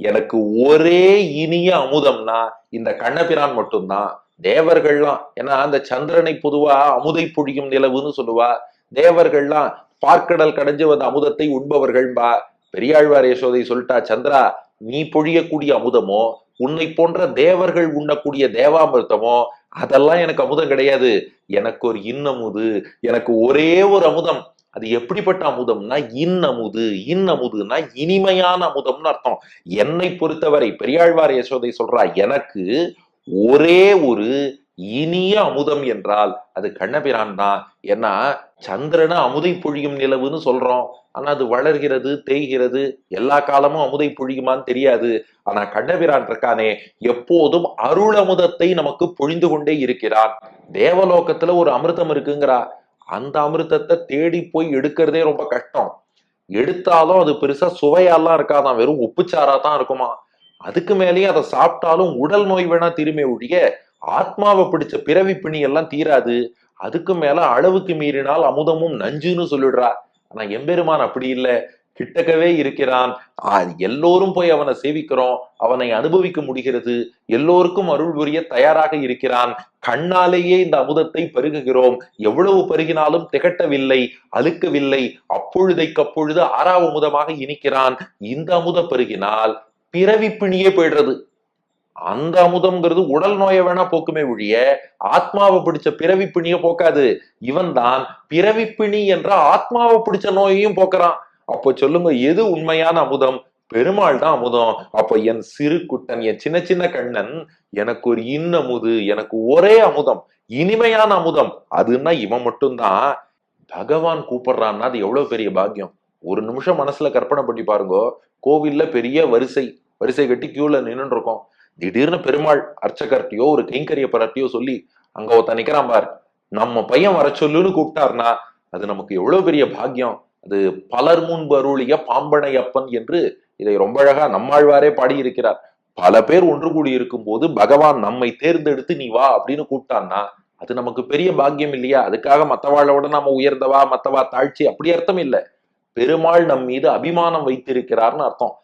எனக்கு ஒரே இனிய அமுதம்னா இந்த கண்ணபிரான் மட்டும்தான். தேவர்கள்லாம் ஏன்னா அந்த சந்திரனை பொதுவா அமுதை பொழியும் நிலவுன்னு சொல்லுவா. தேவர்கள்லாம் பார்க்கடல் கடைஞ்சு வந்த அமுதத்தை உண்பவர்கள்பா. பெரியாழ்வார் யசோதை சொல்லிட்டா, சந்திரா நீ பொழியக்கூடிய அமுதமோ உன்னை போன்ற தேவர்கள் உண்ணக்கூடிய தேவாமிர்தமோ அதெல்லாம் எனக்கு அமுதம் கிடையாது. எனக்கு ஒரு இன்னமுது, எனக்கு ஒரே ஒரு அமுதம். அது எப்படிப்பட்ட அமுதம்னா இன்னமுது. இன்னமுதுன்னா இனிமையான அமுதம்னு அர்த்தம். என்னை பொறுத்தவரை பெரியாழ்வார் யசோதை சொல்றா, எனக்கு ஒரே ஒரு இனிய அமுதம் என்றால் அது கண்ணபிரான் தான். ஏன்னா சந்திரனை அமுதை பொழியும் நிலவுன்னு சொல்றோம். ஆனா அது வளர்கிறது, தேய்கிறது, எல்லா காலமும் அமுதை பொழியுமான்னு தெரியாது. ஆனா கண்ணபிரான் இருக்கானே, எப்போதும் அருள் அமுதத்தை நமக்கு பொழிந்து கொண்டே இருக்கிறான். தேவலோகத்துல ஒரு அமிர்தம் இருக்குங்கிறா. அந்த அமிர்தத்தை தேடி போய் எடுக்கிறதே ரொம்ப கஷ்டம். எடுத்தாலும் அது பெருசா சுவையாலாம் இருக்காதான், வெறும் உப்புச்சாரா தான் இருக்குமா. அதுக்கு மேலேயே அதை சாப்பிட்டாலும் உடல் நோய் வேணா தீருமே ஒழிய ஆத்மாவை பிடிச்ச பிறவி பிணி எல்லாம் தீராது. அதுக்கு மேல அளவுக்கு மீறினால் அமுதமும் நஞ்சுன்னு சொல்லிடுறா. ஆனா எம்பெருமான் அப்படி இல்லை, கிட்டக்கவே இருக்கிறான். எல்லோரும் போய் அவனை சேவிக்கிறோம், அவனை அனுபவிக்க முடிகிறது, எல்லோருக்கும் அருள் புரிய தயாராக இருக்கிறான். கண்ணாலேயே இந்த அமுதத்தை பருகுகிறோம். எவ்வளவு பருகினாலும் திகட்டவில்லை, அழுக்கவில்லை. அப்பொழுதைக்கப்பொழுது ஆறாவது அமுதமாக இனிக்கிறான். இந்த அமுத பருகினால் பிறவி பிணியே போயிடுறது. அந்த அமுதம்ங்கிறது உடல் நோயை வேணா போக்குமே ஒழிய ஆத்மாவை பிடிச்ச பிறவி பிணிய போக்காது. இவன் தான் பிறவி பிணி என்ற ஆத்மாவை பிடிச்ச நோயையும் போக்குறான். அப்போ சொல்லுங்க, எது உண்மையான அமுதம்? பெருமாள் தான் அமுதம். அப்ப என் சிறு குட்டன், என் சின்ன சின்ன கண்ணன் எனக்கு ஒரு இன்னமுது, எனக்கு ஒரே அமுதம், இனிமையான அமுதம் அதுன்னா இவன் மட்டும்தான். பகவான் கூப்பிடுறான்னா அது எவ்வளவு பெரிய பாக்கியம். ஒரு நிமிஷம் மனசுல கற்பனை பண்ணி பாருங்க. கோவில்ல பெரிய வரிசை வரிசை கட்டி கியூல நின்று இருக்கோம். திடீர்னு பெருமாள் அர்ச்சகர்ட்டியோ ஒரு கைங்கரிய பரட்டியோ சொல்லி அங்க ஒருத்த நிக்கிறான் பார், நம்ம பையன் வர சொல்லுன்னு கூப்பிட்டாருனா அது நமக்கு எவ்வளவு பெரிய பாக்கியம். அது பலர் முன்பு அருளிய பாம்பனை அப்பன் என்று இதை ரொம்ப அழகா நம்மாழ்வாரே பாடி இருக்கிறார். பல பேர் ஒன்று கூடி இருக்கும் போது பகவான் நம்மை தேர்ந்தெடுத்து நீ வா அப்படின்னு கூப்பிட்டான்னா அது நமக்கு பெரிய பாக்கியம் இல்லையா? அதுக்காக மத்தவாளோட நாம உயர்ந்தவா மத்தவா தாழ்ச்சி அப்படி அர்த்தம் இல்ல. பெருமாள் நம் மீது அபிமானம் வைத்திருக்கிறார்னு அர்த்தம்.